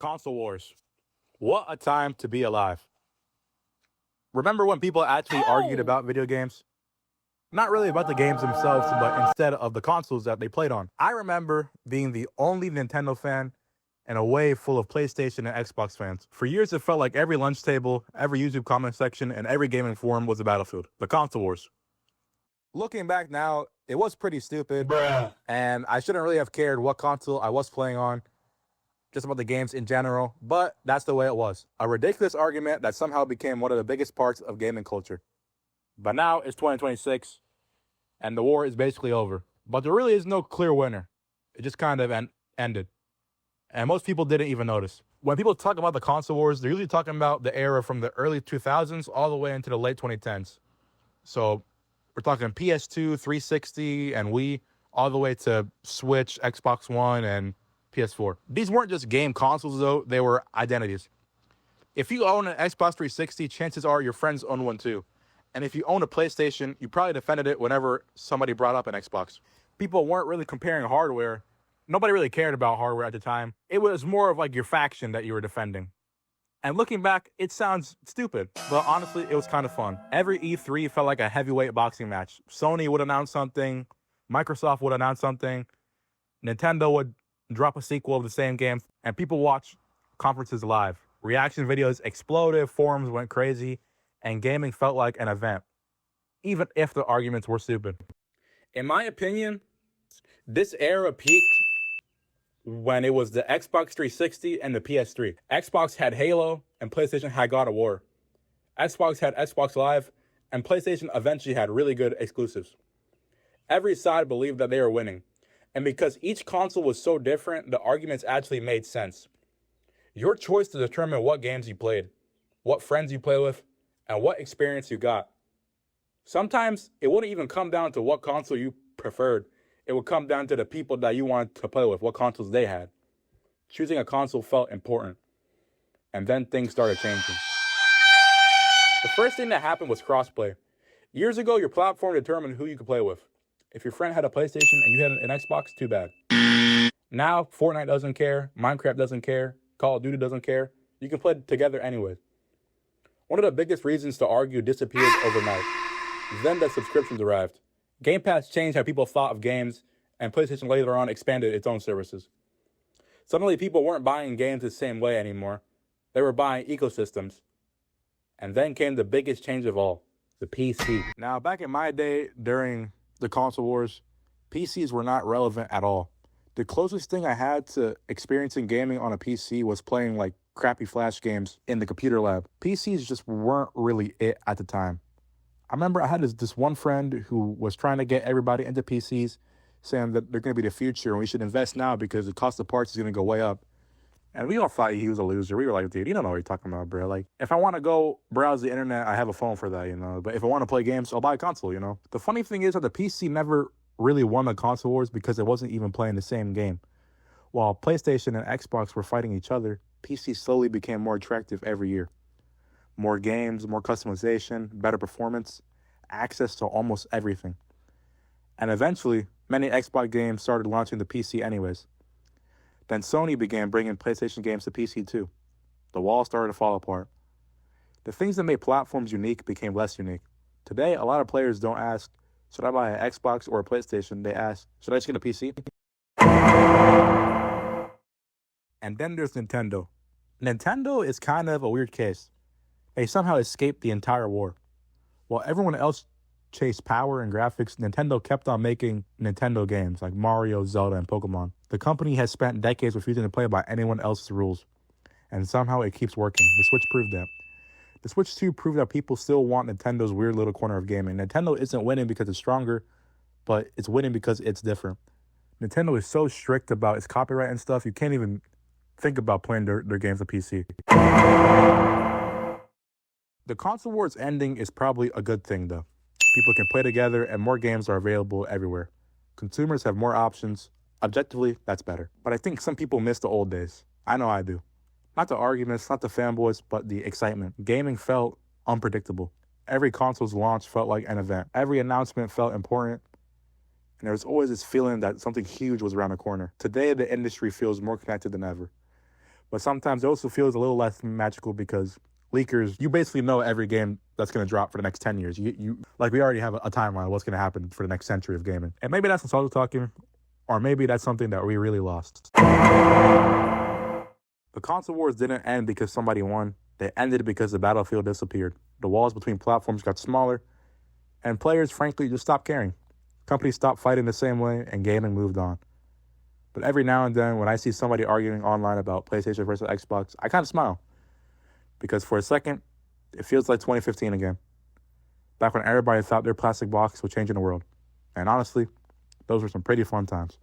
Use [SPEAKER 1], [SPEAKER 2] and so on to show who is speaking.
[SPEAKER 1] Console wars. What a time to be alive. Remember when people actually argued about video games? Not really about the games themselves, but instead of the consoles that they played on. I remember being the only Nintendo fan in a wave full of PlayStation and Xbox fans. For years, it felt like every lunch table, every YouTube comment section, and every gaming forum was a battlefield. The console wars. Looking back now, it was pretty stupid. And I shouldn't really have cared what console I was playing on, just about the games in general, but that's the way it was. A ridiculous argument that somehow became one of the biggest parts of gaming culture. But now it's 2026, and the war is basically over. But there really is no clear winner. It just kind of ended. And most people didn't even notice. When people talk about the console wars, they're usually talking about the era from the early 2000s all the way into the late 2010s. So we're talking PS2, 360, and Wii, all the way to Switch, Xbox One, and PS4. These weren't just game consoles, though. They were identities. If you own an Xbox 360, chances are your friends own one too. And if you own a PlayStation, you probably defended it whenever somebody brought up an Xbox. People weren't really comparing hardware. Nobody really cared about hardware at the time. It was more of like your faction that you were defending. And looking back, it sounds stupid, but honestly, it was kind of fun. Every E3 felt like a heavyweight boxing match. Sony would announce something, Microsoft would announce something, Nintendo would drop a sequel of the same game, and people watch conferences live. Reaction videos exploded, forums went crazy, and gaming felt like an event, even if the arguments were stupid. In my opinion, this era peaked when it was the Xbox 360 and the PS3. Xbox had Halo, and PlayStation had God of War. Xbox had Xbox Live, and PlayStation eventually had really good exclusives. Every side believed that they were winning. And because each console was so different, the arguments actually made sense. Your choice to determine what games you played, what friends you play with, and what experience you got. Sometimes it wouldn't even come down to what console you preferred. It would come down to the people that you wanted to play with, what consoles they had. Choosing a console felt important. And then things started changing. The first thing that happened was crossplay. Years ago, your platform determined who you could play with. If your friend had a PlayStation and you had an Xbox, too bad. Now, Fortnite doesn't care, Minecraft doesn't care, Call of Duty doesn't care. You can play together anyway. One of the biggest reasons to argue disappeared overnight. Then the subscriptions arrived. Game Pass changed how people thought of games, and PlayStation later on expanded its own services. Suddenly, people weren't buying games the same way anymore. They were buying ecosystems. And then came the biggest change of all, the PC. Now, back in my day, during the console wars, PCs were not relevant at all. The closest thing I had to experiencing gaming on a PC was playing like crappy Flash games in the computer lab. PCs just weren't really it at the time. I remember I had this one friend who was trying to get everybody into PCs, saying that they're going to be the future and we should invest now because the cost of parts is going to go way up. And we all thought he was a loser. We were like, dude, you don't know what you're talking about, bro. Like, if I want to go browse the internet, I have a phone for that, you know. But if I want to play games, I'll buy a console, you know. The funny thing is that the PC never really won the console wars because it wasn't even playing the same game. While PlayStation and Xbox were fighting each other, PC slowly became more attractive every year. More games, more customization, better performance, access to almost everything. And eventually, many Xbox games started launching the PC anyways. Then Sony began bringing PlayStation games to PC too. The walls started to fall apart. The things that made platforms unique became less unique. Today, a lot of players don't ask, should I buy an Xbox or a PlayStation? They ask, should I just get a PC? And then there's Nintendo. Nintendo is kind of a weird case. They somehow escaped the entire war. While everyone else chased power and graphics, Nintendo kept on making Nintendo games like Mario, Zelda, and Pokemon. The company has spent decades refusing to play by anyone else's rules, and somehow it keeps working. The Switch proved that. The Switch 2 proved that people still want Nintendo's weird little corner of gaming. Nintendo isn't winning because it's stronger, but it's winning because it's different. Nintendo is so strict about its copyright and stuff, you can't even think about playing their games on PC. The console wars ending is probably a good thing, though. People can play together and more games are available everywhere. Consumers have more options. Objectively, that's better. But I think some people miss the old days. I know I do. Not the arguments, not the fanboys, but the excitement. Gaming felt unpredictable. Every console's launch felt like an event. Every announcement felt important. And there was always this feeling that something huge was around the corner. Today, the industry feels more connected than ever. But sometimes it also feels a little less magical because leakers, you basically know every game that's going to drop for the next 10 years. Like we already have a timeline of what's going to happen for the next century of gaming. And maybe that's nostalgia talking, or maybe that's something that we really lost. The console wars didn't end because somebody won. They ended because the battlefield disappeared. The walls between platforms got smaller, and players, frankly, just stopped caring. Companies stopped fighting the same way, and gaming moved on. But every now and then, when I see somebody arguing online about PlayStation versus Xbox, I kind of smile. Because for a second, it feels like 2015 again. Back when everybody thought their plastic box was changing the world. And honestly, those were some pretty fun times.